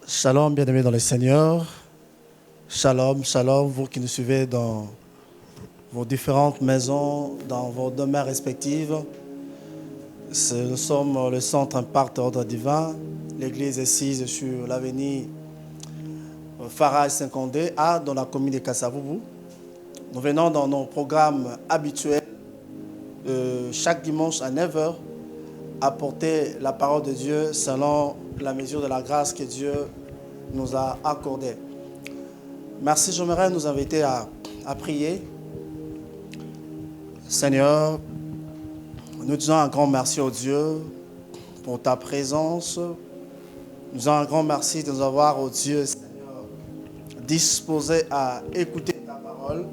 Shalom, bien-aimés dans le Seigneur. Shalom, shalom, vous qui nous suivez dans vos différentes maisons, dans vos demeures respectives. Nous sommes le centre Impact Ordre Divin. L'église est assise sur l'avenue Farage 52A dans la commune de Kasavubu. Nous venons dans nos programmes habituels chaque dimanche à 9h apporter la parole de Dieu selon la mesure de la grâce que Dieu nous a accordée. Merci, j'aimerais nous inviter à prier. Seigneur, nous disons un grand merci au Dieu pour ta présence. Nous disons un grand merci de nous avoir, au Dieu, Seigneur, disposé à écouter ta parole.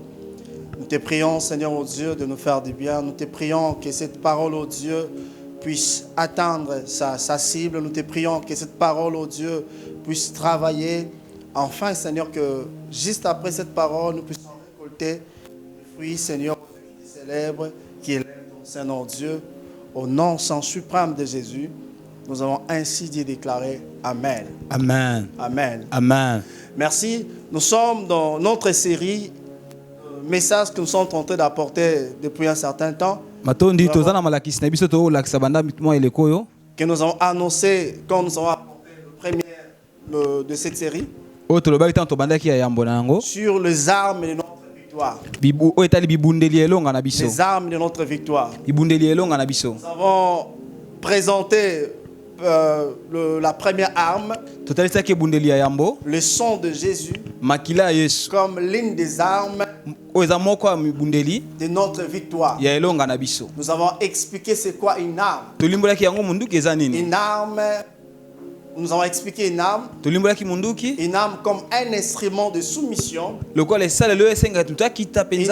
Nous te prions, Seigneur, au Dieu, de nous faire du bien. Nous te prions que cette parole, au Dieu, puisse atteindre sa cible. Nous te prions que cette parole, oh Dieu, puisse travailler. Enfin, Seigneur, que juste après cette parole, nous puissions récolter les fruits, Seigneur, qui célèbrent, qui élèvent ton Saint-Nom, Dieu. Au nom sans suprême de Jésus, nous avons ainsi dit et déclaré Amen. Amen. Amen. Amen. Merci. Nous sommes dans notre série de messages que nous sommes en train d'apporter depuis un certain temps. Que nous avons annoncé quand nous avons apporté le premier de cette série sur les armes de notre victoire. Les armes de notre victoire. Nous avons présenté la première arme, le sang de Jésus, comme l'une des armes de notre victoire. Nous avons expliqué c'est quoi une arme. Une arme, nous avons expliqué une arme comme un instrument de soumission, une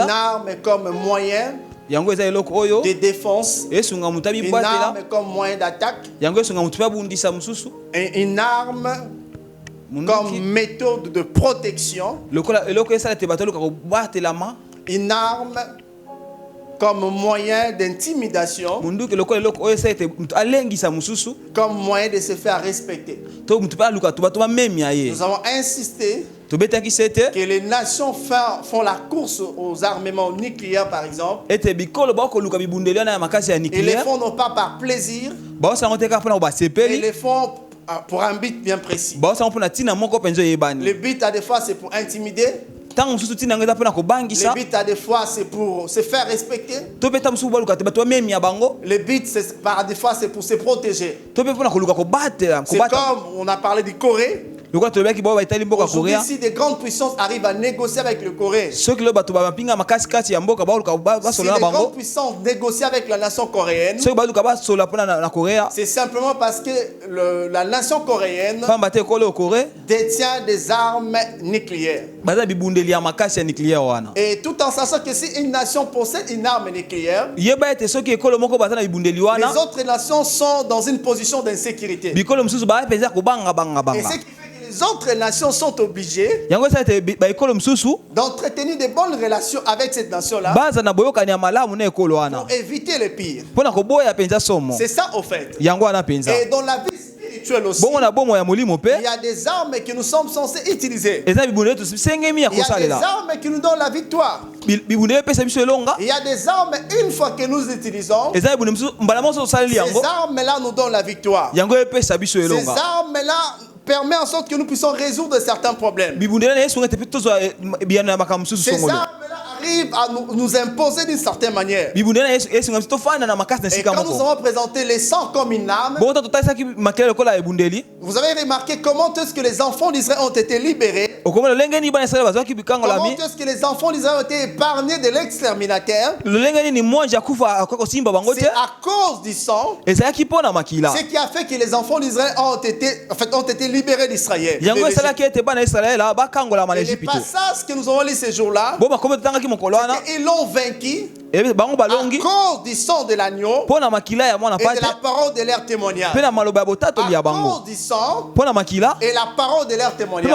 arme comme moyen de défense, une arme comme moyen d'attaque, et une arme comme méthode de protection, une arme comme moyen d'intimidation, comme moyen de se faire respecter. Nous avons insisté que les nations font la course aux armements nucléaires, par exemple. Ils les font non pas par plaisir, ils les font pour un but bien précis. Le but, à des fois, c'est pour intimider. Le but, à des fois, c'est pour se faire respecter. Le but, par des fois, c'est pour se protéger. C'est comme on a parlé du Corée. Aujourd'hui, si des grandes puissances arrivent à négocier avec le Corée, si les grandes puissances négocient avec la nation coréenne, c'est simplement parce que la nation coréenne détient des armes nucléaires. Et tout en sachant que si une nation possède une arme nucléaire, les autres nations sont dans une position d'insécurité. Et ce qui fait que les autres nations sont obligées d'entretenir de bonnes relations avec cette nation-là pour éviter le pire. C'est ça au fait. Et dans la vie spirituelle aussi, il y a des armes que nous sommes censés utiliser. Il y a des armes qui nous donnent la victoire. Il y a des armes, une fois que nous utilisons, ces armes-là nous donnent la victoire. Ces armes-là permet en sorte que nous puissions résoudre certains problèmes. Ces armes-là arrivent à nous imposer d'une certaine manière. Et quand nous avons présenté les sangs comme une arme, vous avez remarqué comment est-ce que les enfants d'Israël ont été libérés. Comment est-ce que les enfants d'Israël ont été épargnés de l'exterminateur. C'est à cause du sang, ce qui a fait que les enfants d'Israël ont été libérés d'Israël. Et les passages que nous avons lus ces jours-là, ils l'ont vaincu à cause du sang de l'agneau et de la parole de leur témoignage. À cause du sang et la parole de leur témoignage.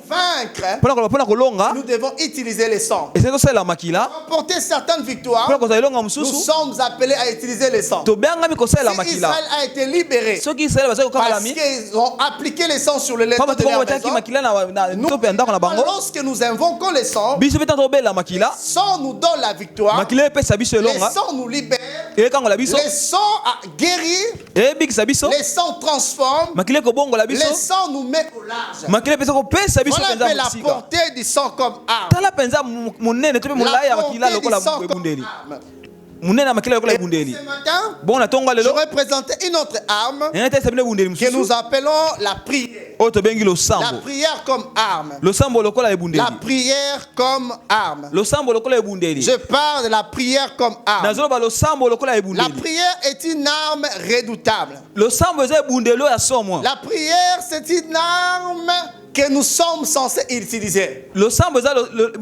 Pour vaincre, kolonga nous devons utiliser le sang. et c'est ça la makila Pour remporter certaines victoires, pour kozala longa nous mususu sommes appelés à utiliser le sang. to benga mi kosala Si makila Israël a été libéré soki Israël bazali kokala parce mi qu'ils ont appliqué le sang sur le lait pa de bato leur bataki maison, makila na nous, tope ya ndako na bango lorsque nous invoquons le sang, biso pe tanto bela le makila sang nous donne la victoire, makila epesa biso le elonga sang nous libère, ekangola biso le sang guérit, ebikisa biso le sang transforme, makila ekobongola biso le sang nous met au large. makila epesa kopesa biso Voilà un mpenza peu la mosika portée du sang comme arme. tala mpenza monene to mpe molai ya La makila portée du lokola sang comme ebundeli arme. monene ya makila lokola Et ebundeli ce matin, bon na tongo je lelo vais présenter une autre arme ena te sabine ebundeli que nous mosusu appelons la prière. oyo tobengi La losambo prière comme arme. losambo lokola ebundeli La prière comme arme. losambo lokola ebundeli Je parle de la prière comme arme. nazoloba losambo lokola La ebundeli prière est une arme redoutable. losambo eza ebundeli oyo ya somo La prière, c'est une arme que nous sommes censés utiliser. losambo eza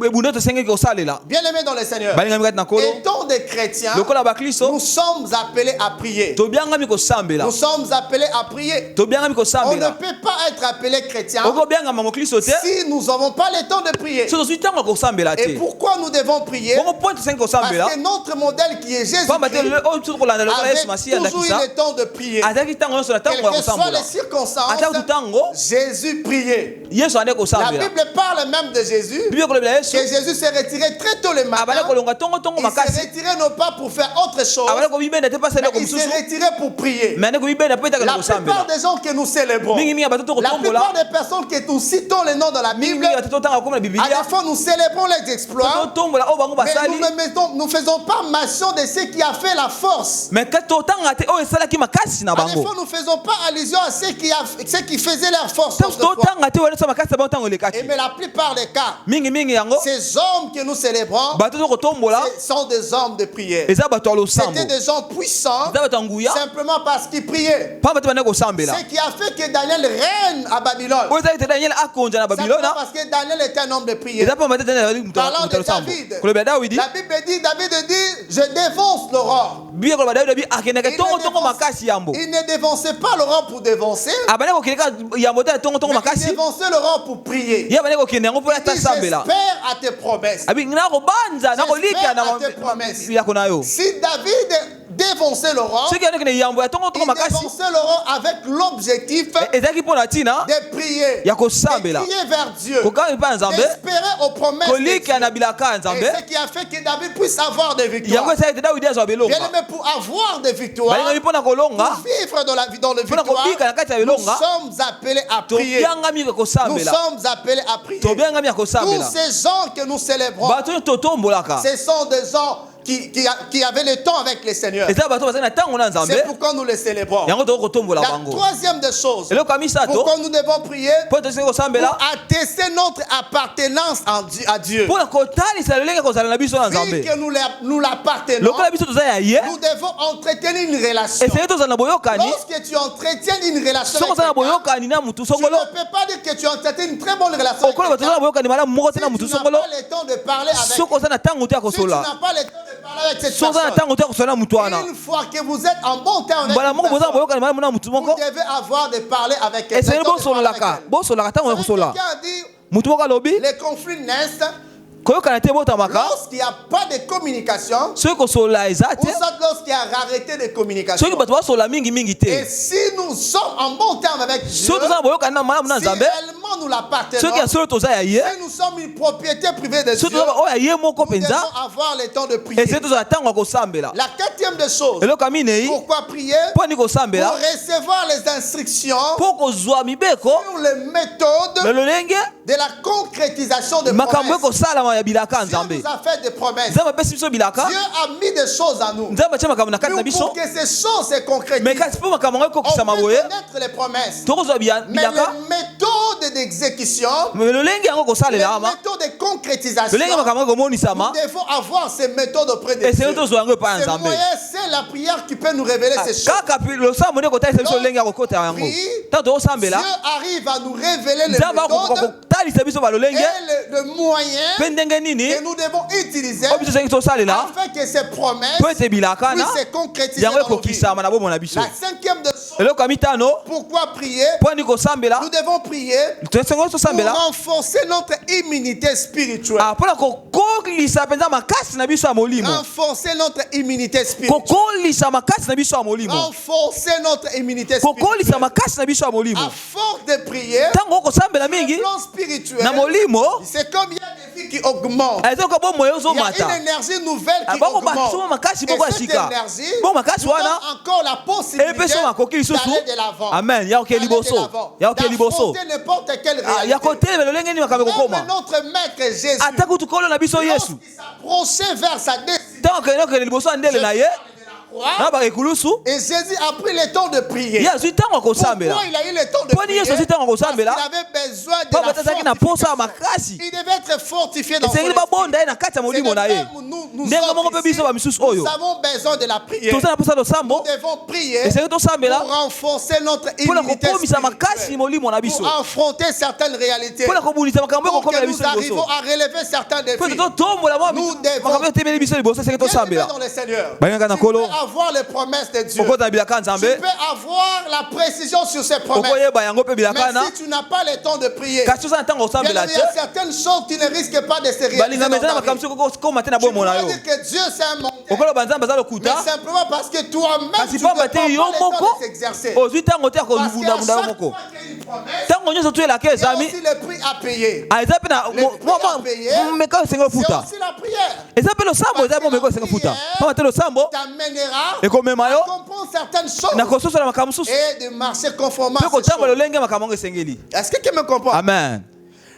ebundeli tosengeki kosalela Bien-aimés dans le Seigneur, balingami kati na kolo étant des chrétiens, lokola bakristo nous sommes appelés à prier. tobiangami kosambela Nous sommes appelés à prier. tobiangami On ne kosambela peut pas être appelé chrétien okobiangama mokristo te si nous n'avons pas le temps de prier. so tozwi ntango ya kosambela Et te pourquoi nous devons prier? bongo mpo tosengi Parce kosambela que notre modèle qui est pamba te Jésus-Christ oyo tuti kolanda lokola avait yesu masiya toujours eu andakisa le temps de prier. azalaki ntango nyonso na Quelles ntango ya que soient kosambola les circonstances, ata kutu ntango Jésus priait. yesu ande La kosambela Bible parle même de Jésus, bible kolobela yesu que Jésus s'est retiré très tôt le matin. abale kolonga ntongo Il s'est makasi retiré non pas pour faire autre chose, abale kobibenda te pasa mais eloko il s'est mosusu retiré pour prier. me ande kobibenda mpo etaka na La plupart kosambela des gens que nous célébrons, mingi mingi ya bato la tokotombola plupart des personnes que nous citons les noms dans la mingi Bible, mingi ya bato totanga kokoma na à bibilia la fois nous célébrons les exploits, totombola oyo bango mais basali nous ne faisons pas mention de ce qui a fait la force. me kati totanga te oyo esalaki makasi na À la bango fois nous ne faisons pas allusion à ce qui faisait leur force. ntango autrefois. totanga te oyo makasi na bango ntango elekaki Et mais la plupart des cas, mingi mingi yango ces hommes que nous célébrons, bato tokotombola ce sont des hommes de prière. eza bato ya losambo C'était des gens puissants, eza bato ya nguya simplement parce qu'ils priaient. pamba te bande kosambela Ce qui a fait que Daniel règne à Babylone. oyo ezali te daniel akonza na Simplement babilona parce que Daniel était un homme de prière. eza pamba te daniel azali moto Parlant ya de losambo David, koloba ya dawidi la Bible dit, David dit, je dévonce l'aurore. bible koloba dawidi abi akendeke tongo makasi yambo Il ne dévonçait pas l'aurore pour dévoncer, abande kokendeka yambo te ya tongo mais il makasi dévonçait l'aurore pour prier. ye abande kokende yango mpo Il dit, ata sambela j'espère à tes promesses. abi nakobanza nakolika J'espère à tes promesses. yako na yo Si David dévonçait l'aurore, soki andekende yambo ya tongo il makasi dévonçait l'aurore avec l'objectif ezalaki mpo na ntina de prier, ya de kosambela crier vers Dieu, kokanga mpa ya nzambe d'espérer aux promesses de kolika na Dieu. bilaka ya Et nzambe ce qui a fait que David puisse avoir des yango victoires. esalaki te dawidi azwa Bien bilonga aimé, pour avoir des victoires, balingami mpo na kolonga pour vivre dans la vie, dans le mpo na victoire, kobika na kati ya nous bilonga sommes appelés à prier. tobiangami Nous kosambela sommes appelés à prier. tobiangami ya Tous kosambela ces gens que nous célébrons, bato oyo totombolaka ce sont des gens qui avaient le temps avec le Seigneur. eza bato bazali na ntango na nzambe C'est pourquoi nous les célébrons. yango tokoki kotombola La bango troisième des choses, eloko ya misato pourquoi nous devons prier, mpo tosengi kosambela pour attester notre appartenance à Dieu. mpo na kotalisa lolenge kozala na biso na Vu nzambe que nous l'appartenons, lokola biso toza ya ye nous devons entretenir une relation. esengeli tozala na boyokani Lorsque tu entretiens une relation soki avec ozala na quelqu'un, boyokani na mutu tu songolo ne peux pas dire que tu entretiens une très bonne relation avec okola bato oza na quelqu'un boyokani malamu moko te na si mutu tu n'as songolo pas le temps de parler avec soki oza na ntango te ya si tu kosola n'as pas le temps de parler avec cette soki oza na personne. ntango te ya kosola na mutu wana Une fois que vous êtes en bon terme avec mbala une moko boza na personne, boyokani malamu na mutu vous moko devez avoir de parler avec elle. esengeli Le temps de parler avec bosololaka elle. bosololaka ntango ya Vous savez, kosola quelqu'un a dit, mutu moko alobi les conflits naissent koyokana te botamaka lorsqu'il n'y a pas de communication soki kosola eza ou te soit lorsqu'il y a rareté de communication. soki bato basola mingimingi Et te si nous sommes en bon terme avec Dieu, soki toza na boyokani na malamu na si nzambe réellement nous l'appartenons, soki ya solo toza ya ye si nous sommes une propriété privée de Dieu, soki toza oyo ya ye moko nous devons mpenza avoir le temps de prier. esengeli tozala ntango ya kosambela La quatrième des choses, eloko ya minei pourquoi prier? mpo ni Pour kosambela recevoir les instructions mpo kozwa mibeko sur les méthodes na lolenge de la concrétisation de makambo promesses. ekosalama ya bilaka ya Dieu nzambe nous a fait des promesses. nzambe apesi biso bilaka Dieu a mis des choses à nous. nzambe atia makambo na kati na Nous, biso pour que ces choses se me concrétisent, kasi mpo makambo yango on ekokisama peut boye connaître les promesses. tokozwa Mais bilaka les méthodes d'exécution, me lolenge yango les kosalela ama méthodes de concrétisation, lolenge makambo yango nous ekomonisama devons avoir ces méthodes auprès de Dieu. esengeli tozwa yango epai ya Ce nzambe moyen, c'est la prière qui peut nous révéler ces choses. kaka losambo nde kotalisa biso lolenge ya kokota yango Prie, ntango tokosambela Dieu arrive à nous révéler les nzambe méthodes akotalisa kosalisa biso balolenge et le moyen pe ndenge nini que nous devons utiliser oyo biso tosengi tosalela afin que ces promesses po ete bilaka na puissent se concrétiser yango dans nos vies. ekokisama na bomoi na biso. La cinquième de choses, eloko ya mitano pourquoi prier? mpo andi kosambela Nous devons prier tosengi pour tosambela renforcer notre immunité spirituelle. mpona kokolisa mpenza makasi na biso ya molimo, Renforcer notre immunité spirituelle. kokolisa makasi na biso ya molimo, Renforcer notre immunité kokolisa spirituelle. makasi na biso ya molimo. À force de prier, ntango okosambela le mingi plan spirituel, na molimo c'est comme il y a des vies qui augmentent. eza lokola bomoi Il y a ozomata une énergie nouvelle qui bako augmente. basoma makasi Et moko ya cette sika énergie bo makasi nous donne wana encore la possibilité epeso makoki lisusu d'aller de l'avant. amen ya koke D'aller de liboso l'avant. ya koke liboso D'affronter n'importe quelle ya réalité. kotelemela lolenge nini makambo ekokoma Même notre maître Jésus, ata kutu kolo na biso yesu lorsqu'il s'approchait vers sa destinée, ntango akende liboso ya ndele na ye na bakekulusu et Jésus a pris le temps de prier. ye azwi ntango akosambela Pourquoi il a eu le temps de mponi prier? yesu azwi ntango Parce qu'il akosambela avait besoin de mpo la bato azalaki na posa ya fortification. makasi Il devait être fortifié dans son esengeli esprit. babonda ye na kati ya C'est molimo de na ye même nous ndenge moko sommes mpe ici. biso bamisusu Nous oyo avons besoin de la prière. toza na posa losambo Nous devons prier esengeli tosambela pour renforcer notre mpona immunité kokomisa makasi spirituelle, molimo na biso pour affronter certaines réalités, mpona kobundisa makambo pour ekokomela que nous biso liboso arrivons à relever certains mpo défis. totombola mwa Nous devons- makambo etemeli biso liboso esengeli Bien-aimés tosambela dans le Seigneur, Bangaka na tu peux kolo. avoir les promesses de Dieu. okota bilaka Tu nzambe peux avoir la précision sur ces promesses. okoyeba yango mpe bilaka Mais na si tu n'as pas le temps de prier, kasi oza na ntango bien osambela aimé, il y a te certaines choses qui ne risquent pas de se réaliser balinga dans meza na ta makambo vie. soki okokoma te na Tu bomo na pourrais yo dire que Dieu c'est un montagne, okoloba nzambe aza mais lokuta simplement parce que toi-même kasi tu ne prends pamba pas te le yo temps moko de s'exercer. ozwi ntango te ya Parce qu'à kolubundabunda yo chaque moko fois qu'il y a une promesse, ntango nyonso toyelaka il y a ezami aussi le prix à payer. eza mpe na meka oyo esengi C'est ofuta aussi la prière. eza mpe losambo eza mpe meka oyo esengi ofuta pamba te losambo T'amènera ekomema à yo comprendre certaines choses na kososola makambo mosusu et de marcher conformément mpe à ces kotambola choses. lolenge makambo yango esengeli Est-ce que quelqu'un me comprend? amen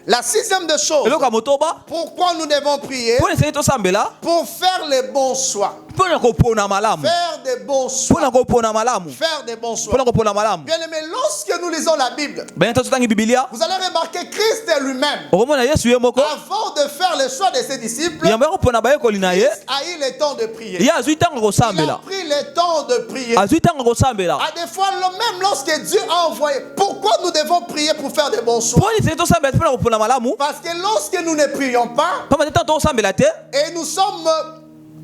La sixième de choses, eloko ya motoba pourquoi nous devons prier? mpo na esengeli tosambela Pour faire les bons choix. mpo na kopona malamu Faire des bons mpo choix. na kopona malamu Faire des bons mpo na choix. kopona malamu Bien aimé, lorsque nous lisons la Bible, banyata totangi bibilia vous allez remarquer Christ lui-même, okomona yesu ye moko avant de faire le choix de ses disciples, yamba ya kopona bayekoli na ye a eu le temps de prier. ye azwi ntango Il a kosambela pris le temps de prier. azwi ntango kosambela À des fois, même lorsque Dieu a envoyé, pourquoi nous devons prier pour faire des bons choix? mpo na esengeli tosambela te mpo na kopona malamu Parce que lorsque nous ne prions pas, pamba te ntango tokosambela te et nous sommes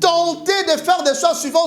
tentés de faire des choix suivant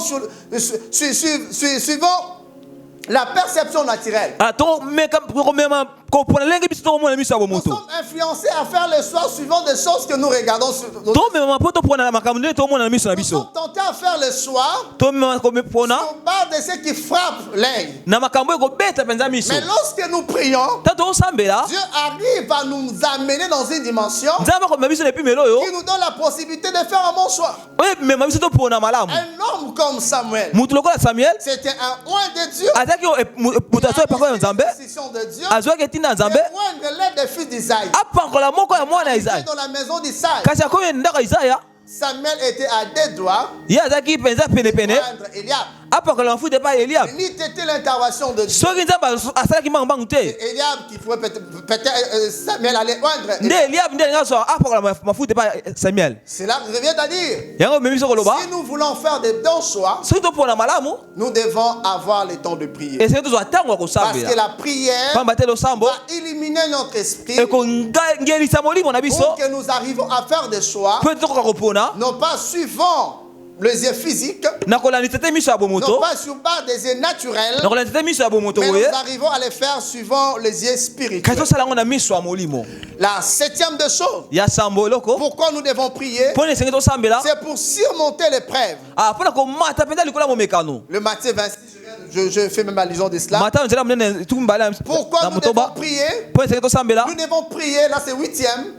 la perception naturelle. tokomema kopona lenge biso tokomona miso ya Nous bomoto sommes influencés à faire les choix suivant des choses que nous regardons. tomemama mpo topona na makambo ndenge tokomona na miso na Nous biso sommes tentés à faire les choix tomemama kopona sur base de ce qui frappe l'œil. na makambo ekobeta mpenza miso Mais lorsque nous prions, ntango tokosambela Dieu arrive à nous amener dans une dimension nzambe akomema biso na epimelo oyo qui nous donne la possibilité de faire un bon choix. oyo emema biso topona malamu Un homme comme Samuel, mutu lokola samuel c'était un oint de Dieu. azalaki moto azwa epako ya nzambe Décision de Dieu. azwaki etinda ya nzambe De l'aide des fils d'Isaïe. apakola moko ya mwana ya isaya Dans la maison d'Isaïe, kasi akomi ndako ya isaya Samuel était à deux doigts ye azalaki mpenza penepene prendre Eliab. apakola mafuta epai ya eliabe N'eût été l'intervention de Dieu. soki nzambe asalaki mbangu te Eliab qui pouvait peut-être Samuel allait oindre. nde eliabe nde alingi azwa apakola mafuta epai ya samuel Cela revient à dire, yango omemi biso koloba si nous voulons faire des bons choix, soki topona malamu nous devons avoir le temps de prier. esengeli tozwa ntango ya Parce que kosambela la prière pamba te losambo va éliminer notre esprit ekongelisa molimo na biso pour que nous arrivions à faire des choix, mpo ete tokoka kopona non pas suivant les yeux physiques, na kolandisa te miso ya non bomoto pas sur base des yeux naturels, na kolandisa te miso ya bomoto mais boye nous arrivons à les faire suivant les yeux kasi spirituels. tosala yango na miso ya molimo La septième de choses, ya sambo eloko pourquoi nous devons prier, mpo na esengeli tosambela c'est pour surmonter l'épreuve. mpo na komata mpenza likolo ya momekano Le Matthieu 26, je fais même allusion de cela. mata nzela monene tuku mibale Pourquoi na nous devons motoba prier? mpo na esengeli tosambela Nous devons prier, là c'est huitième,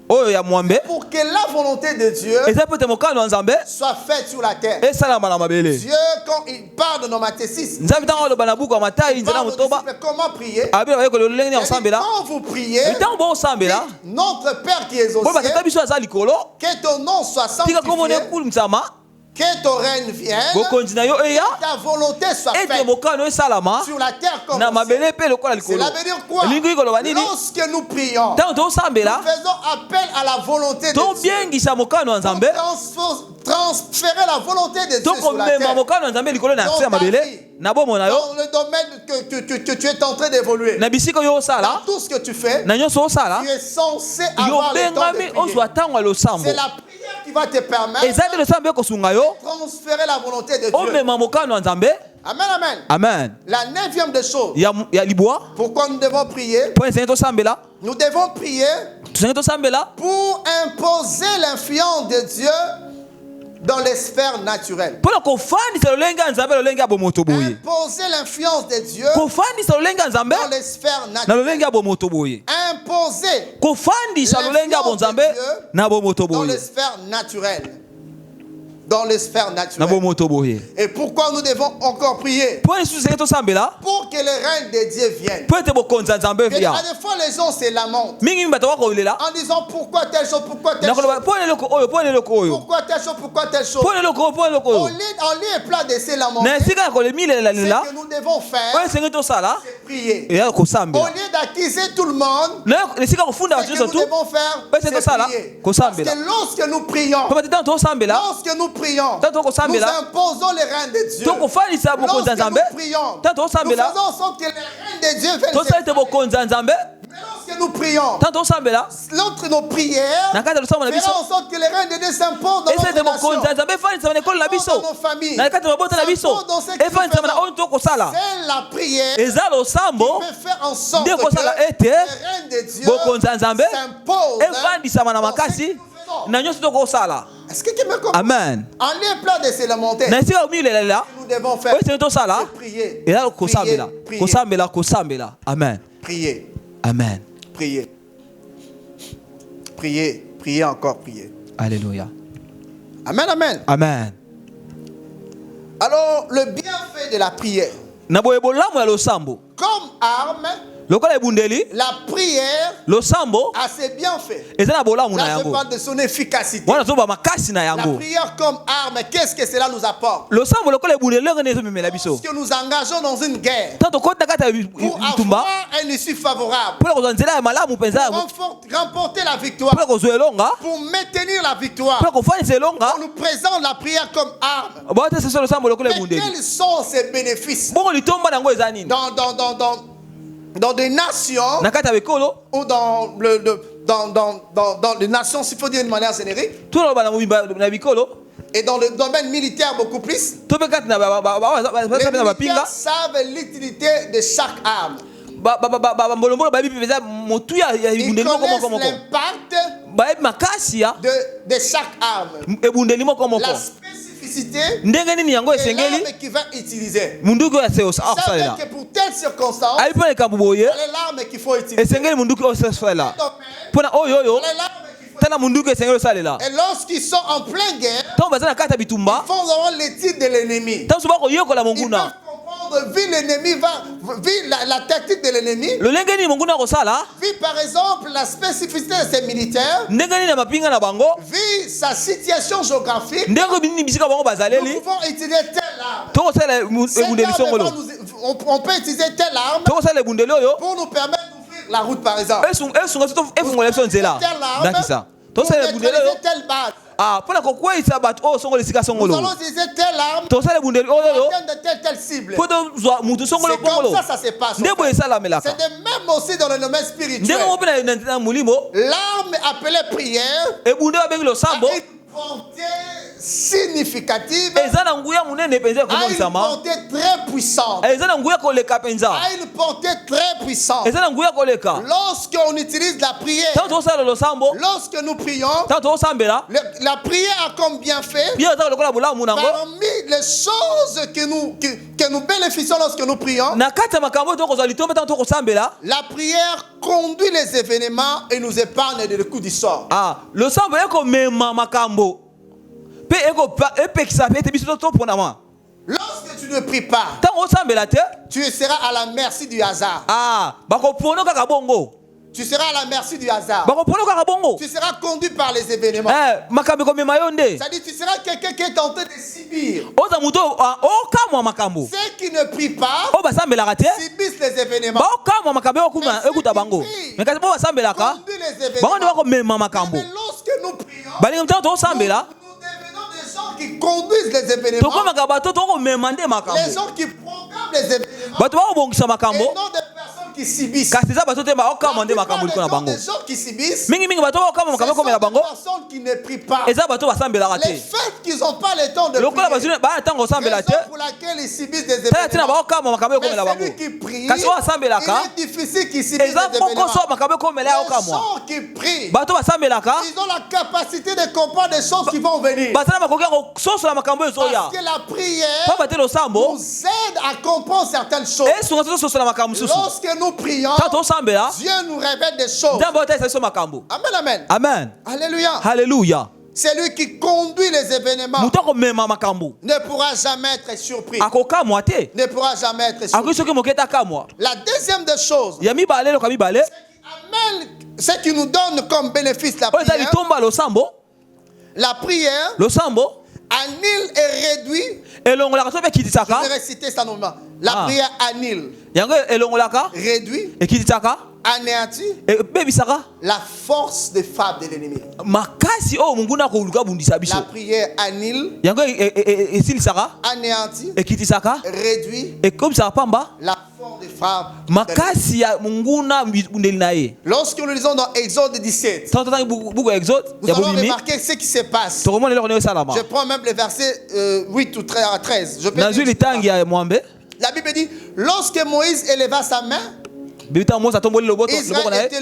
oyo ya mwambe pour que la volonté de Dieu eza mpo ete mokano ya nzambe soit faite sur la terre. esalama na mabele Dieu, quand il parle dans Matthieu 6, nzambe ntango aloba na buku ya matai il nzela parle aux motoba disciples comment prier. abila bayekoli lolenge nini ya Il dit, kosambela quand vous priez, ntango bosambela notre Père qui est aux boyo batata cieux, biso aza likolo que ton nom soit tika komona sanctifié, ekulisama que ton règne vienne, bokonzi na yo eya ta volonté soit ete faite mokano esalama sur la terre comme na au ciel. mabele mpe lokola likolo Cela veut dire quoi? elingi koloba nini Lorsque nous prions, ntango tosambela nous faisons appel à la volonté de Dieu. tobiengisa mokano ya nzambe Transférer la volonté de Dieu sur la tokomema terre. mokano ya nzambe likolo na se ya mabele na bomoi na yo Dans le domaine que tu es en train d'évoluer. na bisika yo Dans sala tout ce que tu fais, na nyonso osala tu es censé yo avoir le temps de bengami prier. ozwa ntango ya losambo C'est la prière qui va te permettre eza te losambo ekosunga yo de transférer la volonté de Dieu. omema mokano ya nzambe. Amen, amen. Amen. La 9e des choses, ya libwa pourquoi nous devons prier? mpo esenge tosambela Nous devons prier tosenge tosambela pour imposer l'influence de Dieu dans les sphères naturelles. mpona kofandisa lolenge ya nzambe lolenge ya bomoto boye. Imposer l'influence de Dieu kofandisa lolenge ya nzambe dans les sphères na naturelles. lolenge ya bomoto boye. Imposer kofandisa lolenge ya bonzambe na bomoto dans les boye. sphères naturelles. Dans les sphères na naturelles. bomoto boye. Et pourquoi nous devons encore prier? mpo esusu esenge tosambela Pour que le règne de Dieu vienne. mpo ete bokonzi ya nzambe Et ya à des fois, les gens se lamentent mingi bato bakolela en disant pourquoi telle chose, pourquoi telle chose, nakoloba mpo na eloko oyo mpo na eloko oyo pourquoi telle chose, pourquoi telle chose. mpo na eloko oyo mpo na eloko Au oyo lieu et plat de se lamenter, na esika ya kolemilela ce lela que nous devons oyo faire, esenge tosala c'est prier. eya Au kosambela lieu d'accuser tout le monde, na esika kofunda ce bato que nyonso nous tu devons faire, oyo esenge c'est tosala prier. Parce kosambela que lorsque nous prions, mpo bate ntango tosambela lorsque nous prions, ntango nous tokosambela imposons le règne de Dieu. tokofandisa bokonzi ya Lorsque nzambe nous prions, ntango nous tosambela faisons en sorte que le règne de Dieu vienne. tosala ete bokonzi ya nzambe Mais lorsque nous prions, ntango tosambela l'autre nos prières na kati ya losambo na biso fera en sorte que le règne de Dieu s'impose dans esa ete notre nation, bokonzi ya nzambe efandisama na ekolo na biso dans nos familles. na kati ya mabota na biso S'impose dans ce que nous efandisama na faisons. oyo tokosala C'est la prière eza losambo qui peut faire en sorte nde que kosala le ete règne de Dieu bokonzi ya nzambe s'impose efandisama na dans ce que makasi nous faisons. na nyonso tokosala. Est-ce que quelqu'un me comprend? Amen. En lieu plat de se lamenter, na esika omilelela nous devons faire oyo esenge tosala c'est prier. eza kosambela Prier, kosambela kosambela. Amen. prier, Amen. prier, prier, prier encore, prier. Alléluia. Amen, amen. Amen. Alors, le bienfait de la prière, na boye bolamu ya losambo comme arme, lokola ebundeli la prière losambo a ses bienfaits. eza na bolamu na Là, je yango parle de son efficacité. wana toba makasi na La yango. prière comme arme, qu'est-ce que cela nous apporte? losambo lokola ebundeli longo nde ezomemela biso Lorsque nous engageons dans une guerre ntango tokoti na kati ya pour bitumba avoir un issue favorable, mpona kozwa nzela ya malamu mpenza pour remporter la victoire, mpona kozwa elonga pour maintenir la victoire, mpona kofandisa elonga on nous présente la prière comme arme. baote seso losambo lokola Mais ebundeli quels sont ses bénéfices bongo litomba na yango eza nini dans des nations na kati ya bikolo ou dans les nations, s'il faut dire d'une manière générique, toloba na mobimba na bikolo et dans le domaine militaire beaucoup plus, to mpe kati na les bapena bapinga militaires savent l'utilité de chaque arme. bambolombolo bayebi mpenza motuya ya Ils ebundeli moko moko connaissent moko l'impact bayebi makasi ya de chaque arme, ebundeli moko moko la spécificité ndenge nini yango de esengeli l'arme qu'il va utiliser. munduki oyo Savez akosalela que pour telle circonstance, ayebi mpo na likambo boye c'est l'arme qu'il faut utiliser. esengeli munduki oyo asalela mpona oyo oyo C'est l'arme qu'il faut tala munduki esengeli osalela utiliser. Et lorsqu'ils sont en pleine guerre, ntango baza na kati ya bitumba ils font avoir l'étude de l'ennemi. ntango so bakoyekola Ils peuvent monguna comprendre, vu l'ennemi, vu la tactique de l'ennemi, lolenge nini monguna akosala vu par exemple la spécificité de ses militaires, ndenge nini ya mapinga na bango vu sa situation géographique, ndenge nini bisika bango nous bazaleli pouvons utiliser telle arme. tokosala Cette ebundeli arme songolo va on peut utiliser telle arme tokosala ebundeli oyo pour nous permettre d'ouvrir la route par exemple. esunga so efungola biso nzela Telle arme ndakisa pour tosala ebundeli oyo neutraliser telle base. mpona kokweyisa bato oyo songolo esika Nous songolo allons utiliser telle arme tosala ebundeli pour oyo atteindre telle cible. mpo tozwa mutu songolo C'est comme kongolo ça se passe. nde boye esalamelaka C'est de même aussi dans le domaine spirituel. ndenge ngo mpe na molimo L'arme appelée prière ebunde babengi a losambo une portée significative, eza na nguya monene mpenza ya a une komonisama portée très puissante, eza na nguya koleka mpenza a une portée très puissante. eza na nguya koleka Lorsqu'on utilise la prière, ntango tokosala losambo lorsque nous prions, ntango tokosambela la prière a comme bienfait, biso eza lokola bolamu nango parmi les choses que nous bénéficions lorsque nous prions, na kati ya makambo oyo tokozwa litombe ntango tokosambela la prière conduit les événements et nous épargne des coups du sort. losambo ekomema makambo mpe epekisa mpe ete biso toponama Lorsque tu ne pries pas, ntango osambela te tu seras à la merci du hasard. bakopono kaka bongo Tu seras à la merci du hasard. bakopono kaka bongo Tu seras conduit par les événements. makambo ekomema yo nde C'est-à-dire tu seras quelqu'un qui est en train de subir. oza moto okamwa makambo Ceux qui ne prient pas oyo basambelaka te subissent les événements. baokamwa makambo ekuta bango me kasi mpo basambelaka Conduit les bango nde événements. bakomema makambo Mais lorsque nous prions, balingi ntango tokosambela nous devenons des gens qui conduisent les événements. tokomaka bato tokomema nde Les makambo gens qui programment les événements bato babongisa et makambo non des personnes qui subissent. kasi eza bato te baokamwa nde La makambo plupart liko na des bango gens qui subissent, mingi bato baokamwa ce makambo sont ekomela bango des personnes qui ne prient pas. eza bato basambelaka Les te faits qu'ils n'ont pas le temps de lokola prier. bazwi baya ntango osambela te Raison pour laquelle ils subissent des tala ntina événements. baokamwa makambo Mais ekomela bango celui qui prie, kasi oyo asambelaka il est difficile qu'il subisse eza des pokoso événements. makambo ekomela ya Les okamwa gens qui prient, bato basambelaka ils ont la capacité de comprendre des choses qui vont venir. bazala makoki ya kososola makambo oyo ezoya Parce que la prière mpo bate losambo nous aide à comprendre certaines choses. esunga tozososola makambo mosusu Lorsque nous prions, ntango tosambela Dieu nous révèle des choses. nzambe otalisa biso makambo Amen, amen. amen Alléluia. halleluya C'est lui qui conduit les événements. moto akomema makambo Ne pourra jamais être surpris. akokamwa te Ne pourra jamais être akoki surpris. soki moke ete akamwa La deuxième des choses, ya mibale eloko ya mibale amène ce qui nous donne comme bénéfice la oyo eza prière. litomba losambo La prière losambo annule et réduit. elongolaka to mpe ekitisaka Je vais réciter ça normalement. La Ah. prière annule, yango elongolaka réduit, ekitisaka anéantit ebebisaka la force de frappe de l'ennemi. makasi oyo monguna akoluka abundisa biso La prière annule, yango esilisaka anéantit, ekitisaka réduit ekomisaka pamba la force de frappe de l'ennemi. makasi ya monguna bundeli na ye Lorsque nous lisons dans Exode 17, ntango totangi buku ya exode nous ya allons bobimi remarquer ce qui se passe. tokomona eloko ndenge esalama Je prends même les versets 8 ou 13. Je peux nazwi dire- litangi ya mwambe La Bible dit, lorsque Moïse éleva sa main, bibi ntango mosi atomboli loboko na Israël ye était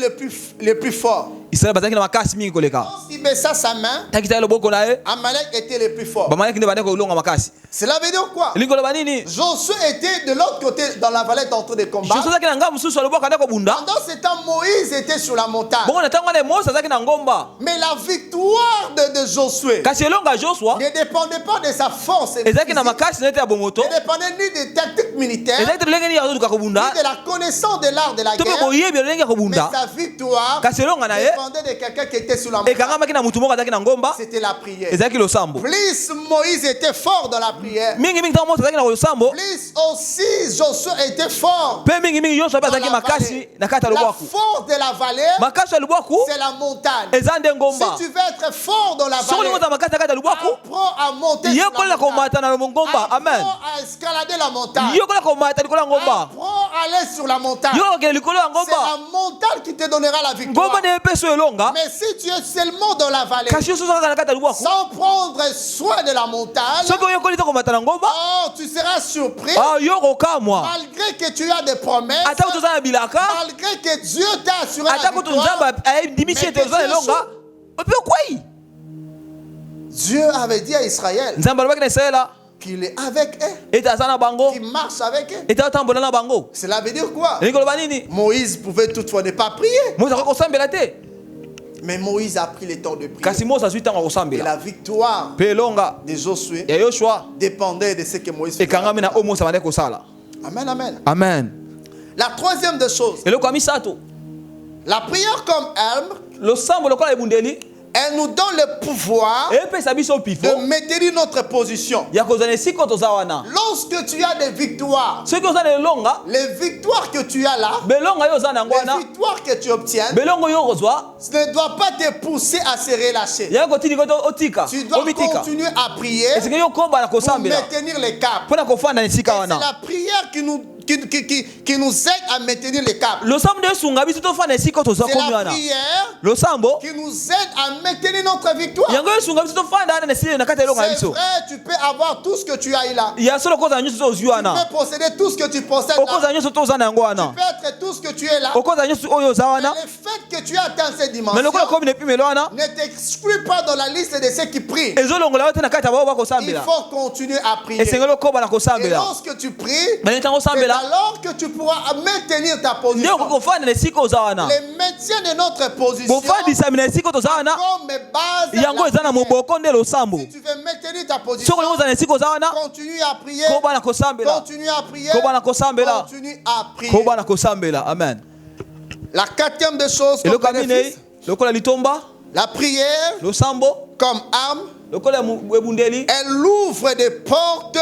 le plus fort. israel bazalaki na makasi mingi koleka Lorsqu'il baissa sa main, takitaki loboko na ye Amalek était le plus fort. bamalaki nde bandeki kolonga makasi Cela veut dire quoi? elingi koloba nini Josué était de l'autre côté dans la vallée en train de combattre. josu azalaki na ngambo mosusu ya loboko ande kobunda Pendant ce temps, Moïse était sur la montagne. bongo na ntango wana mosi azalaki na ngomba Mais la victoire de Josué kasi elongo ya josua ne dépendait pas de sa force ezalaki na physique, makasi na ete ya bomoto ne dépendait ni des tactiques militaires, ezalaki te lolenge nini ya kozoduka kobunda ni de la connaissance de l'art de la to mpe guerre. boyebi ya lolenge ya Mais kobunda sa victoire kasi elonga na ye dépendait de quelqu'un qui était sur la montagne. ekangamaki na mutu moko azalaki na ngomba C'était la prière. ezalaki losambo Plus Moïse était fort dans la prière, mingimingi ntango mosi azalaki na losambo plus aussi Josué était fort. mpe mingimingi nyonso ape dans azalaki la makasi vallée. na kati ya La lobwaku force de la vallée, makasi ya lobwaku c'est la montagne. eza nde Si ngomba tu veux être fort dans la soki vallée, olingi ozala makasi na kati ya lobwaku apprends à monter sur yekolela la montagne. komata na ngomba amen Apprends à escalader la montagne. yokolela komata likolo ya ngomba Apprends à aller sur la montagne. yo okende likolo ya C'est ngomba la montagne qui te donnera la victoire. ngomba nde epeso elonga Mais si tu es seulement dans la vallée, kasi yo soso kaka na kati ya lobwaku sans prendre soin de la montagne, soki oyekoli te komata na ngomba oh, tu seras surpris. yo kokamwa Malgré que tu as des promesses, atako toza na bilaka malgré que Dieu t'a assuré la atako to victoire, nzambe ayebimisi ete Mais oza na que elonga ope okwei Dieu avait dit à Israël nzambe alobaki na israela qu'il est avec eux, ete aza na bango qu'il marche avec eux. ete atambola na bango Cela veut dire quoi? elingi koloba nini Moïse pouvait toutefois ne pas prier, mosi akoki kosambela te mais Moïse a pris le temps de prier. kasi mosi azwi ntango ya Et kosambela la victoire mpe elonga de Josué ya yoshua dépendait de ce que Moïse faisait. ekangami na oyo mosi abandaki kosala Amen, amen. amen La troisième des choses, eloko ya misato la prière comme arme, losambo lokola ebundeli elle nous donne le pouvoir epesa biso de pifo maintenir notre position. ya kozala esika toza wana Lorsque tu as des victoires, soki oza na elonga les victoires que tu as là, belonga yo oza na yango les wana victoires que tu obtiens, belongo yo okozwa ce ne doit pas te pousser à se relâcher. yaya kotindi koto otika Tu dois omitika continuer à prier esika yo komba na pour kosambela maintenir les caps. mpo na kofanda na esika C'est wana la prière qui nous aide à maintenir les caps. losambo nde esunga biso tofanda na esika toza C'est komi la wana prière losambo qui nous aide à maintenir notre victoire. yango esunga biso tofanda wana na esika na kati ya elonga na C'est biso vrai, tu peux avoir tout ce que tu as eu là. ya solo okozala nyonso to ozwi Tu wana peux posséder tout ce que tu possèdes là. okozala nyonso to oza na yango Tu wana peux être tout ce que tu es là. okozala nyonso oyo oza Mais wana le fait que tu as atteint cette me dimension lokola komi na epimelo wana ne t'exclut pas dans la liste de ceux qui prient. ezolongola yo te na kati ya bao Il bakosambela faut continuer à prier. esengeli okoba na Et kosambela lorsque tu pries, bani ntango c'est osambela alors que tu pourras maintenir ta nde position. okoki kofanda na esika oza wana Le maintien de notre position bofandisami na esika toza wana comme base yango la eza na prière. moboko nde losambo Si tu veux maintenir ta position, soki olingi ozala na esika oza wana continue à prier. koba na kosambela Continue à prier. koba na kosambela Continue à prier. koba na kosambela amen La quatrième des choses, comme eloko ya minei bénéfice, lokola litomba la prière losambo comme arme, lokola ya ebundeli elle ouvre des portes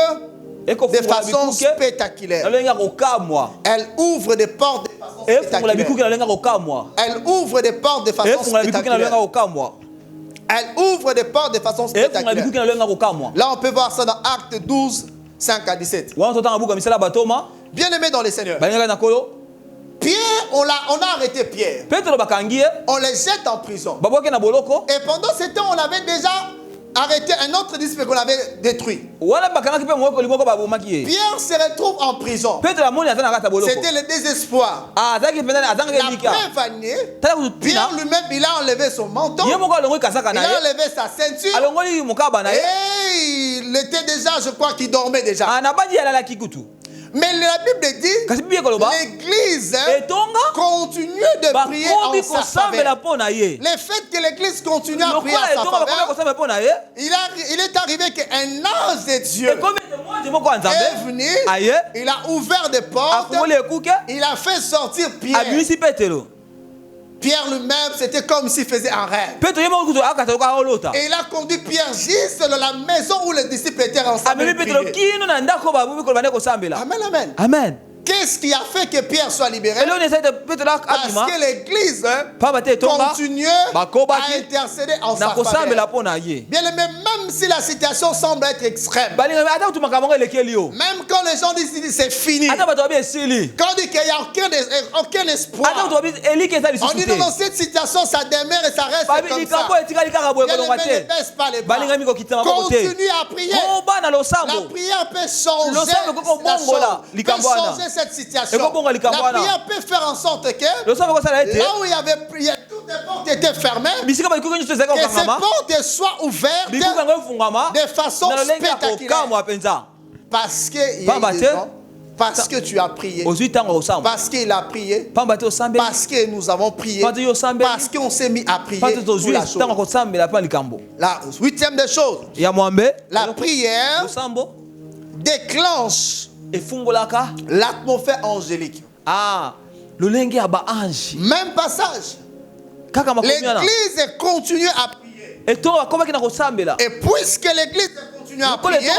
de ekofungola façon bikuke na spectaculaire. lolenge ya kokamwa Elle ouvre des portes de façon efungola bikuke spectaculaire. na lolenge ya kokamwa Elle ouvre des portes de façon efungola bikuke na lolenge ya spectaculaire. kokamwa Elle ouvre des portes de façon efungola spectaculaire. bikuke na lolenge ya kokamwa Là, on peut voir ça dans Acte 12, 5 à 17. Bien aimé dans les Seigneurs. Pierre, on a arrêté Pierre. On les jette en prison. Et pendant ce temps, on avait déjà arrêté un autre disciple qu'on avait détruit. Pierre se retrouve en prison. C'était le désespoir. La preuve année, Pierre lui-même, il a enlevé son manteau. Il a enlevé sa ceinture. Et il était déjà, je crois qu'il dormait déjà. Mais la Bible dit l'église continue de prier en sa faveur. Le fait que l'église continue à prier en sa faveur, il est arrivé qu'un ange de Dieu est venu, il a ouvert des portes, il a fait sortir Pierre. Pierre lui-même, c'était comme s'il faisait un rêve. Et il a conduit Pierre juste dans la maison où les disciples étaient ensemble. Amen, amen. Amen. Qu'est-ce qui a fait que Pierre soit libéré? Parce que l'église continue à intercéder en sa faveur. Bien aimé, même si la situation semble être extrême, même quand les gens disent c'est fini, quand on dit qu'il n'y a aucun espoir, on dit non, cette situation ça demeure et ça reste comme ça. Bien aimé, ne baisse pas les bras. Continue à prier. La prière peut changer la chose, peut changer cette situation. La prière peut faire en sorte que là où il y avait prié, toutes les portes étaient fermées, que ces portes soient ouvertes de façon spectaculaire. Parce que parce que tu as prié, parce qu'il a prié, parce que nous avons prié, parce qu'on s'est mis à prier pour la chose. La huitième des choses, la prière déclenche l'atmosphère angélique. Même passage. L'église continue à prier. Et puisque l'église continue à prier,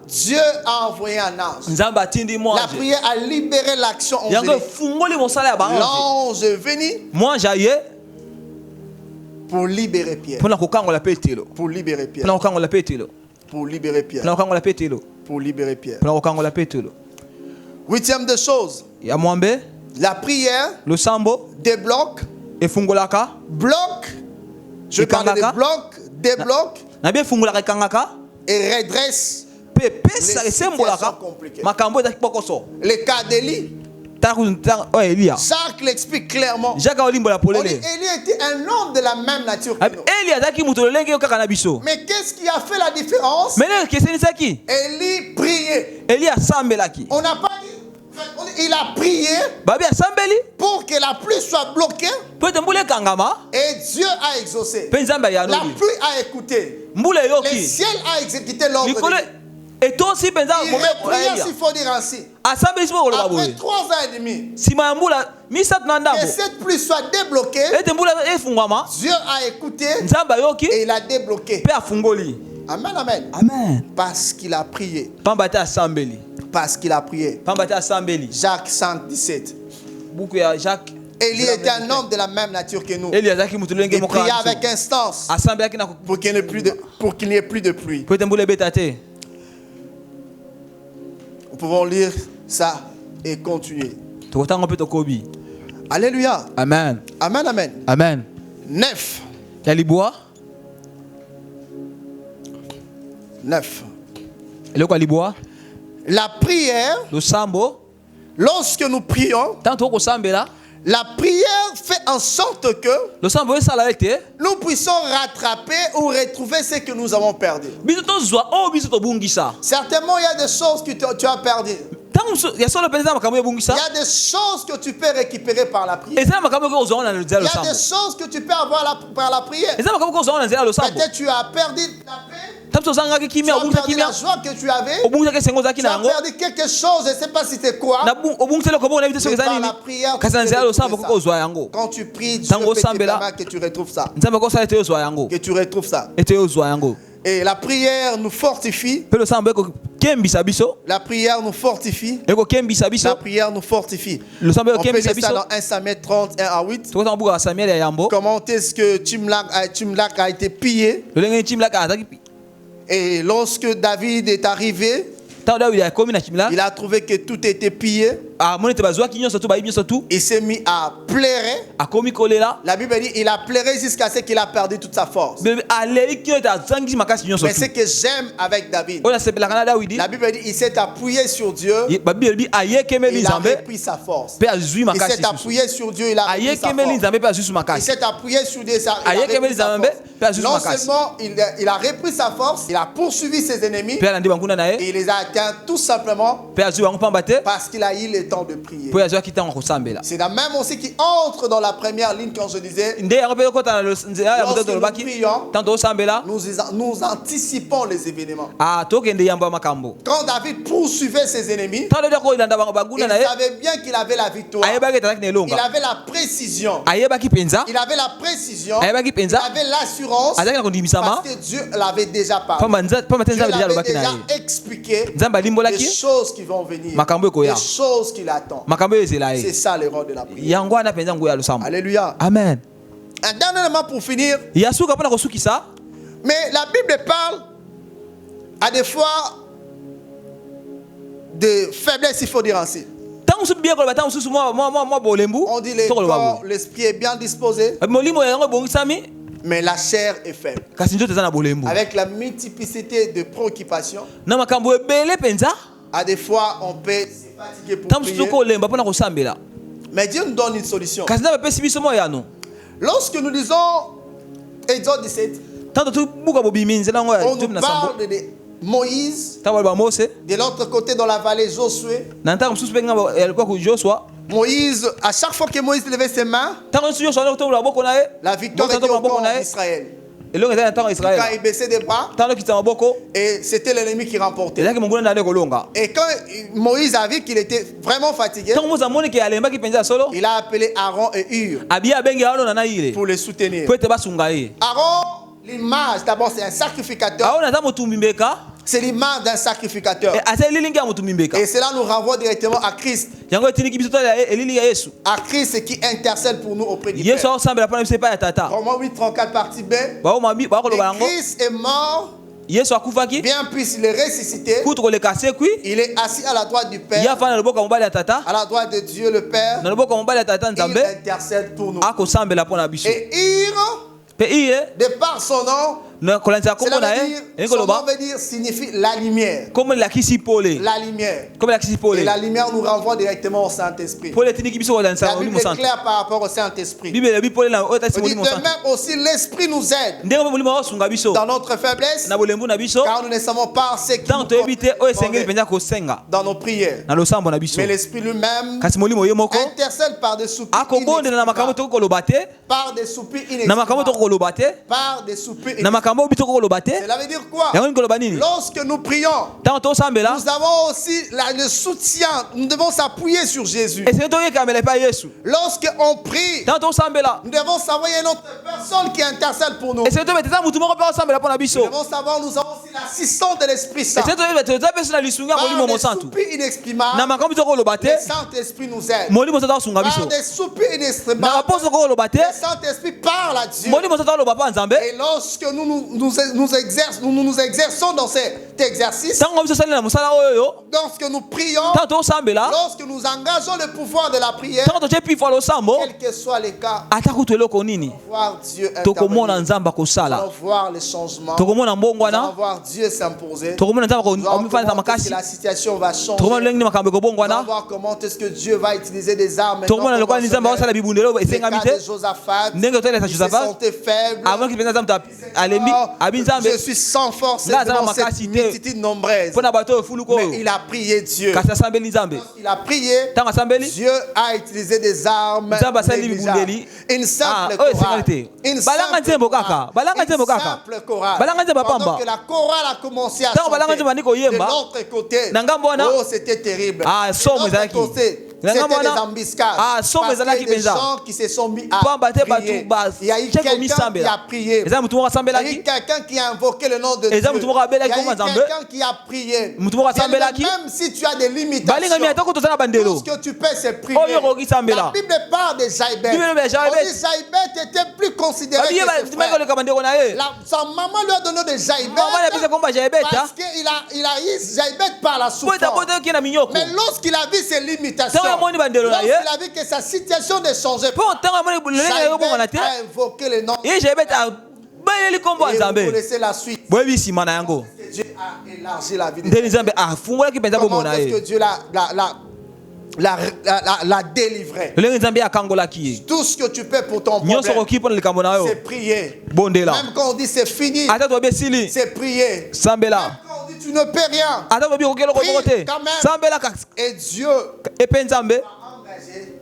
Dieu a envoyé un ange. La prière a libéré l'action angélique. L'ange est venu pour libérer Pierre. Pour libérer Pierre. Pour libérer Pierre. Pour libérer Pierre. Huitième des choses, la prière débloque, bloque, je parle de bloc, débloque et redresse les situations compliquées. Les cas d'Élie, Jacques l'explique clairement. Élie était un homme de la même nature que nous. Mais qu'est-ce qui a fait la différence? Élie priait. On n'a pas dit. Il a prié pour que la pluie soit bloquée et Dieu a exaucé. La pluie a écouté. Le ciel a exécuté l'ordre de Dieu. Il priait, s'il faut dire ainsi. Après 3 ans et demi, que cette pluie soit débloquée, Dieu a écouté et il a débloqué. Amen, amen. Parce qu'il a prié. Parce qu'il a prié. Jacques 5, 17. Élie était un homme de la même nature que nous. Il priait avec instance pour qu'il n'y ait plus de pluie. Nous pouvons lire ça et continuer. Alléluia. Amen. Amen, amen. Amen. 9. 9. La prière, lorsque nous prions, la prière fait en sorte que nous puissions rattraper ou retrouver ce que nous avons perdu. Certainement, il y a des choses que tu as perdues. Il y a des choses que tu peux récupérer par la prière. Il y a des choses que tu peux avoir par la prière. Peut-être tu as perdu la paix. Tu as perdu la joie que tu avais. Tu as perdu quelque chose, je ne sais pas si c'est quoi. Mais par la prière, quand tu pries, Dieu peut te permettre que tu retrouves ça. Que tu retrouves ça. Et la prière nous fortifie. La prière nous fortifie. La prière nous fortifie. On peut lire ça dans 1 Samuel 31 à 8. Comment est-ce que Timlac a été pillé? Et lorsque David est arrivé, Il a trouvé que tout était pillé. Il s'est mis à pleurer. La Bible dit il a pleuré jusqu'à ce qu'il a perdu toute sa force. Mais ce que j'aime avec David, la Bible dit il s'est appuyé sur Dieu. Il a repris sa force. Il s'est appuyé sur Dieu, il a repris sa force. Il s'est appuyé sur Dieu, il a repris sa force. Non seulement il a repris sa force, il a poursuivi ses ennemis et il les a atteints tout simplement parce qu'il a eu le temps de prier. C'est la même aussi qui entre dans la première ligne quand je disais lorsque nous prions, nous anticipons les événements. Quand David poursuivait ses ennemis, il savait bien qu'il avait la victoire. Il avait la précision. Il avait l'assurance parce que Dieu l'avait déjà parlé. Dieu l'avait déjà expliqué les choses qui vont venir, les choses qu'il attend. C'est ça le rôle de la prière. Alléluia. Amen. Un dernier élément pour finir. Mais la Bible parle à des fois de faiblesse, il faut dire ainsi. On dit le corps, l'esprit est bien disposé, mais la chair est faible. Avec la multiplicité de préoccupations, à des fois on peut se fatiguer pour prier. Mais Dieu nous donne une solution. Lorsque nous lisons Exode 17, on nous parle de Moïse, de l'autre côté dans la vallée Josué. Moïse, à chaque fois que Moïse levait ses mains, la victoire était au camp d'Israël. Quand il baissait des bras, et c'était l'ennemi qui remportait. Et quand Moïse a vu qu'il était vraiment fatigué, il a appelé Aaron et Hur pour les soutenir. Aaron, l'image, d'abord c'est un sacrificateur. C'est l'image d'un sacrificateur. Et cela nous renvoie directement à Christ. À Christ qui intercède pour nous auprès du Père. Romains 8:34 partie B. Et Christ est mort. Bien puisse il est ressuscité. Il est assis à la droite du Père, à la droite de Dieu le Père. Il intercède pour nous. Et de par son nom, son nom veut dire signifie la lumière. La lumière. Et la lumière nous renvoie directement au Saint-Esprit. La Bible est claire par rapport au Saint-Esprit. De même aussi l'Esprit nous aide dans notre faiblesse, car nous ne savons pas ce qui nous dans nos prières. Mais l'Esprit lui-même intercède par des soupirs par des soupirs Cela veut dire quoi? Lorsque nous prions, nous avons aussi le soutien. Nous devons s'appuyer sur Jésus. Lorsque on prie, nous devons savoir qu'il y a une autre personne qui intercède pour nous. Nous devons savoir nous avons aussi l'assistance de l'Esprit Saint. Par des soupirs inexprimables, le Saint-Esprit nous aide. Par des soupirs inexprimables, le Saint-Esprit parle à Dieu. Et lorsque nous exerçons dans cet exercice, lorsque nous prions, lorsque nous engageons le pouvoir de la prière, quel que soit le cas, voir Dieu intervenir, voir les changements, voir Dieu s'imposer, voir que la situation va changer, voir comment est-ce que Dieu va utiliser des armes. C'est le cas de Josaphat, il se sentait faible. Je suis sans force devant cette multitude nombreuse. Mais il a prié Dieu. Il a prié, Dieu a utilisé des armes négligeables. Une simple chorale. Une simple chorale. Pendant que la chorale a commencé à chanter de l'autre côté, oh c'était terrible. De l'autre côté, C'était des embuscades. Parce qu'il y a des gens qui se sont mis à prier. Il y a eu quelqu'un qui a prié. Il y a eu quelqu'un qui a invoqué le nom de Dieu. Il y a eu quelqu'un qui a prié. Même si tu as des limitations, tout ce que tu peux, c'est prier. La Bible parle de Jaïbet. Jaïbet était plus considéré que ses frères. Sa maman lui a donné de Jaïbet parce qu'il a eu Jaïbet par la souffrance. Mais lorsqu'il a vu ses limitations, lorsqu'il a vu que sa situation ne changeait pas, Jaïbet a invoqué le nom. Et vous connaissez la suite. Dieu a élargi la vie de Jaïbet. Comment est-ce que Dieu l'a délivré? Tout ce que tu peux pour ton problème, c'est prier. Même quand on dit c'est fini, c'est prier. Même quand on dit tu ne peux rien, prie quand même. Et Dieu a engagé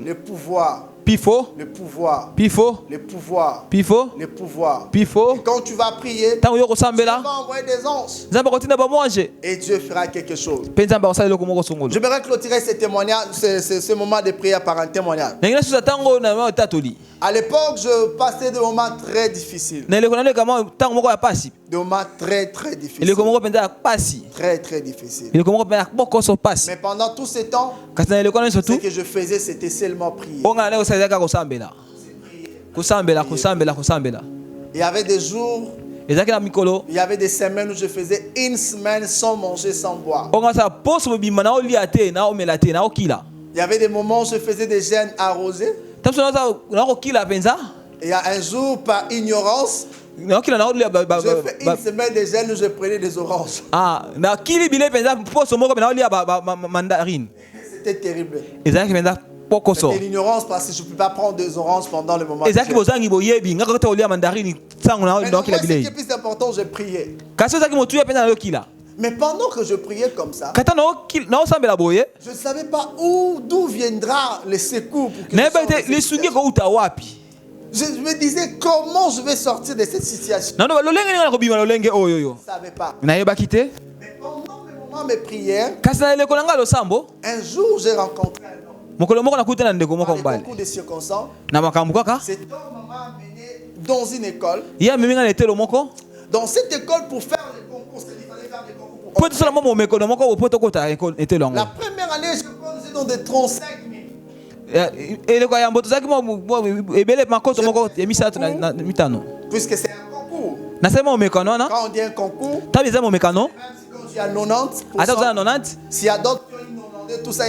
le pouvoir. Pifo, le pouvoir, pifo, le pouvoir, pifo, le pouvoir. Pifo. Et quand tu vas prier, Dieu va envoyer des anges. Et Dieu fera quelque chose. J'aimerais clôturer ce témoignage, ce moment de prière par un témoignage. À l'époque, je passais des moments très difficiles. Des moments très très difficiles. Très très difficiles. Mais pendant tout ce temps, ce que je faisais, c'était seulement prier. Il y avait des jours, il y avait des semaines où je faisais une semaine sans manger, sans boire. Il y avait des moments où je faisais des jeûnes arrosés. Et il y a un jour, par ignorance, je fais une semaine de jeûne où je prenais des oranges. C'était terrible. C'était l'ignorance parce que je ne peux pas prendre des oranges pendant le moment de jeûne. Mais ce qui est plus important, je priais. Mais pendant que je priais comme ça, je ne savais pas d'où viendra le secours pour que je me disais comment je vais sortir de cette situation. Je ne savais pas. Mais pendant le moment de prière, un jour j'ai rencontré un homme. Avec beaucoup de circonstances, cet homme m'a amené dans une école. Dans cette école, pour faire les concours, il fallait faire des concours. La première année, je pensais dans des 35 000. Puisque c'est un concours. Quand on dit un concours, même si quand tu as 90%, s'il y a d'autres qui ont une 92, tout ça,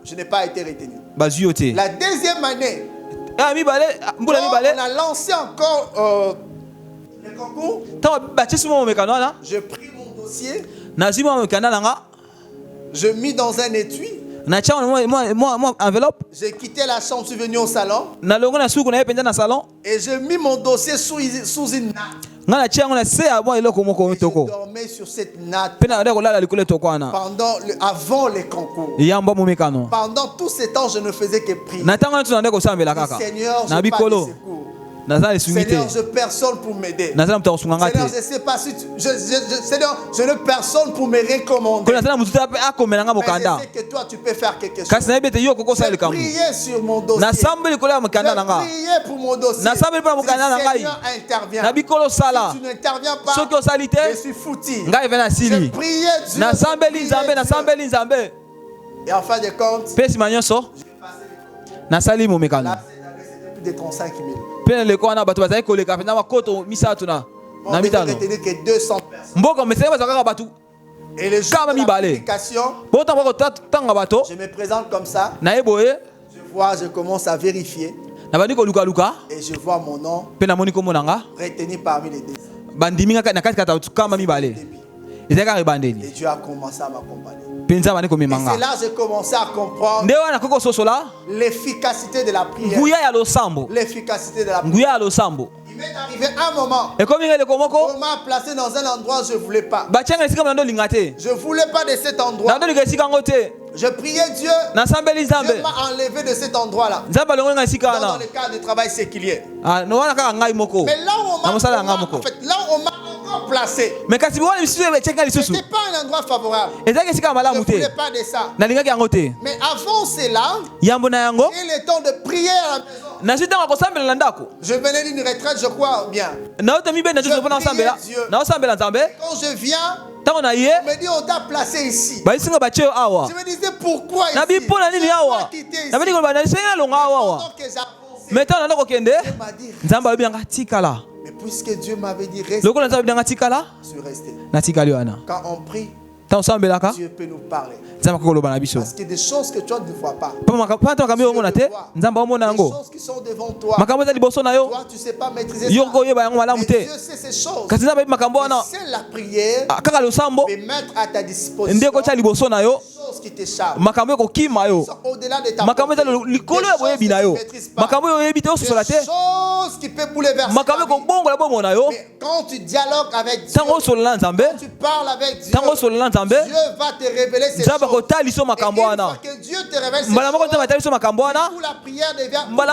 je n'ai pas été retenu. La deuxième année, on a lancé encore le concours. J'ai pris mon dossier, je mis dans un étui. J'ai quitté la chambre, je suis venu au salon. Et j'ai mis mon dossier sous une natte. Et je dormais sur cette natte avant les concours. Pendant tout ce temps, je ne faisais que prier. Seigneur, je parle de secours. Seigneur, je personne pour m'aider. Seigneur, je ne sais pas si Seigneur, je n'ai personne pour me recommander. Mais je sais que toi, tu peux faire quelque chose. J'ai prié sur mon dossier. J'ai prié pour mon dossier. Seigneur, intervient. Si tu n'interviens pas, je suis foutu. J'ai prié Dieu. Et en fin de compte, j'ai passé les concours. Là, plus de 35 000. On ne devait retenir que 200 personnes. Et le jour de l'application, je me présente comme ça. Je commence à vérifier. Et je vois mon nom retenu parmi les 200. Et Dieu a commencé à m'accompagner. Et c'est là que j'ai commencé à comprendre l'efficacité de la prière. L'efficacité de la prière. Il m'est arrivé un moment où on m'a placé dans un endroit où je ne voulais pas. Je ne voulais pas de cet endroit. Je priais Dieu. Dieu m'a enlevé de cet endroit-là. Dans le cadre du travail séculier. Mais là où on m'a trop placé. Mais quand tu vois les sous, C'était pas un endroit favorable. et ça Je ne voulais pas de ça. Mais avant cela, il est temps de prier à la maison. Je venais d'une retraite, je crois bien. Quand je viens, on me dit on t'a placé ici. Je me disais pourquoi ici? Mais puisque Dieu m'avait dit reste, je suis resté. Quand on prie, Dieu peut nous parler. Parce que des choses que toi ne vois pas, des choses qui sont devant toi, toi tu ne sais pas maîtriser ça. Mais Dieu sait ces choses. C'est la prière de mettre à ta disposition des choses qui t'échappent, qui sont au-delà de ta portée, des choses que tu ne maîtrises pas, des choses qui peuvent bouleverser ta vie. Mais quand tu dialogues avec Dieu, quand tu parles avec Dieu, Dieu va te révéler ces choses. Et une fois que Dieu te révèle ces choses, la prière devient une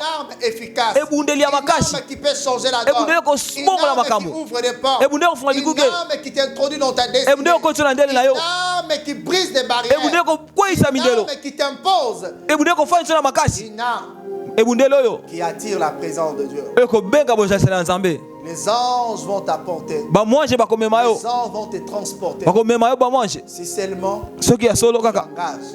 arme efficace, une arme qui peut changer la donne, une arme qui ouvre des portes, une arme qui t'introduit dans ta destinée, une arme qui brise des barrières, une arme qui t'impose, une arme qui attire la présence de Dieu. Les anges vont t'apporter. Les anges vont te transporter. Si seulement tu engages.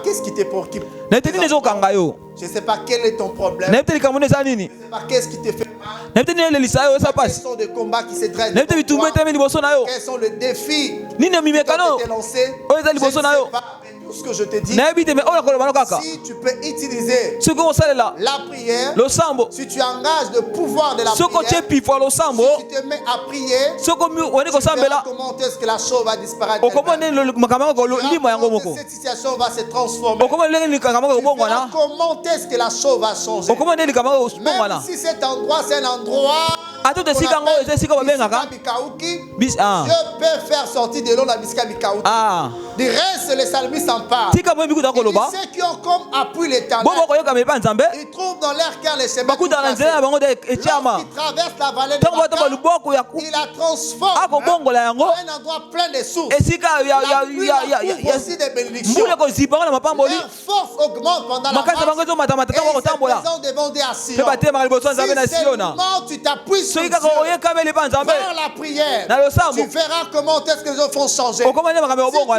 Qu'est-ce qui te préoccupe? Je ne sais pas quel est ton problème. Je ne sais pas qu'est-ce qui te fait mal. Quels sont les combats qui se dressent devant toi? Quels sont les défis qui ont été lancés? Je ne sais pas. Tout ce que je te dis, si tu peux utiliser la prière, si tu engages le pouvoir de la prière, si tu te mets à prier, tu verras comment est-ce que la chose va disparaître. Comment cette situation va se transformer. Tu verras comment est-ce que la chose va changer. Même si cet endroit c'est un endroit Dieu peut faire sortir de l'eau la bisca Bikaouki. Du reste, les salmistes en parlent. Ceux qui ont comme appui l'éternel, ils trouvent dans leur cœur les chemins tout tracés. Lorsqu'ils traversent la vallée de Baca, ils la transforment en un endroit plein de sources. La pluie couvre aussi des bénédictions. Leur force augmente pendant la marche. Et ils se présentent devant des Assyriens. Si seulement tu t'appuies sur Dieu, par la prière, tu verras comment est-ce que les autres font changer. Si tu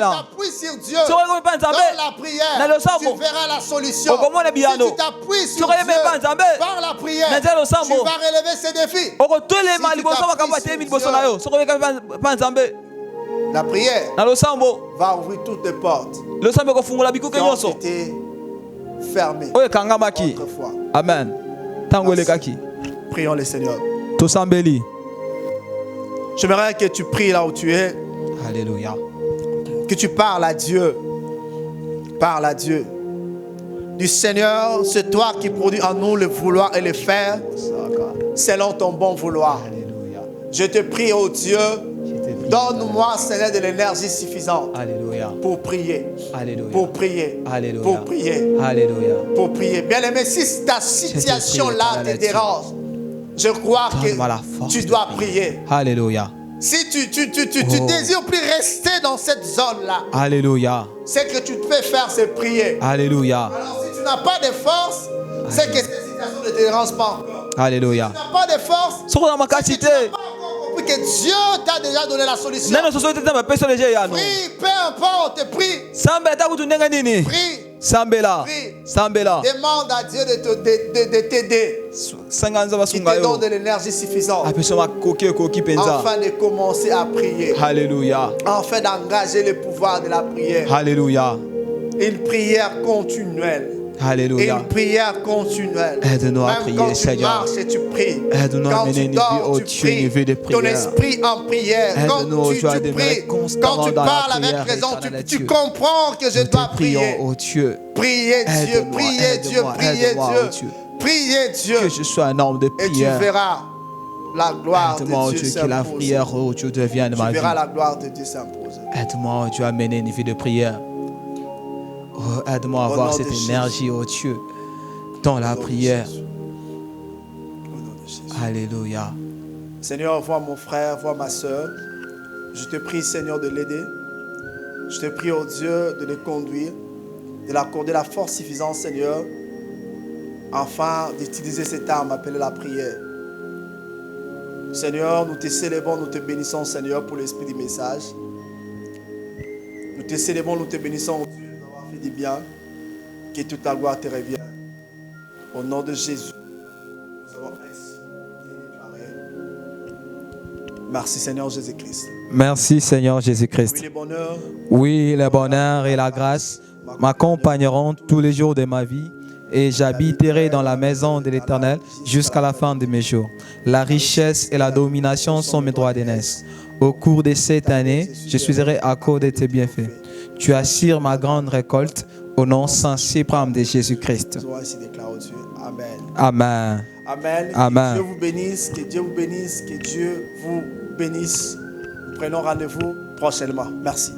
t'appuies sur Dieu, dans la prière, tu verras la solution. Si tu t'appuies sur Dieu, par la prière, tu vas relever ces défis. La prière va ouvrir toutes les portes qui ont été fermées autrefois. Amen. Prions le Seigneur. J'aimerais que tu pries là où tu es. Alléluia. Que tu parles à Dieu. Parle à Dieu. Du Seigneur, c'est toi qui produis en nous le vouloir et le faire selon ton bon vouloir. Alléluia. Je te prie, oh Dieu, donne-moi, Seigneur, de l'énergie suffisante. Alléluia. Pour prier. Alléluia. Pour prier. Alléluia. Pour prier. Alléluia. Pour prier. Bien-aimé, si ta situation-là te dérange, je crois que tu dois prier. Alléluia. Si tu désires plus rester dans cette zone-là, alléluia, c'est que tu peux faire, c'est prier. Alléluia. Alors si tu n'as pas de force, c'est que cette situation ne te dérange pas encore. Alléluia. Si tu n'as pas de force, c'est que tu n'as pas encore compris que Dieu t'a déjà donné la solution. Prie, peu importe, prie. Prie. Sambela. Sambela. Demande à Dieu de t'aider. Il te donne de l'énergie suffisante. Afin de commencer à prier. Alléluia. Afin d'engager le pouvoir de la prière. Alléluia. Une prière continuelle. Alléluia. Une prière continuelle. Aide-nous à prier, quand Seigneur. Tu marches, tu pries. Aide-nous à mener une vie au Dieu, de prière. Ton esprit en prière. Quand tu pries, quand tu parles avec raison, tu comprends que je dois prier. Au Dieu. Priez Dieu, priez Dieu, priez Dieu. Priez Dieu. Que je sois un homme de prière. Et tu verras la gloire de Dieu s'imposer. Que la prière, oh Dieu, devienne ma vie. Tu verras la gloire de Dieu s'imposer. Aide-moi, oh Dieu, à mener une vie de prière. Oh, aide-moi à avoir cette énergie, oh Dieu, dans la prière. Alléluia. Seigneur, vois mon frère, vois ma soeur. Je te prie, Seigneur, de l'aider. Je te prie, oh Dieu, de le conduire, de l'accorder la force suffisante, Seigneur, afin d'utiliser cette arme appelée la prière. Seigneur, nous te célébrons, nous te bénissons, Seigneur, pour l'esprit du message. Nous te célébrons, nous te bénissons, oh Dieu, d'avoir fait du bien. Que toute la gloire te revienne. Au nom de Jésus, nous avons ainsi déclaré. Merci, Seigneur Jésus-Christ. Merci Seigneur Oui, Jésus-Christ. le bonheur, Oui, le bonheur et la grâce m'accompagneront tous les jours de ma vie et j'habiterai dans la maison de l'Éternel jusqu'à la fin de mes jours. La richesse et la domination sont mes droits d'aînesse. Au cours de cette année, je suis heureux à cause de tes bienfaits. Tu assures ma grande récolte au nom saint suprême de Jésus-Christ. nous avons ainsi déclaré au Dieu. Amen. Amen. Amen. Amen. Que Dieu vous bénisse, que Dieu vous bénisse, que Dieu vous bénisse. Nous prenons rendez-vous prochainement. Merci.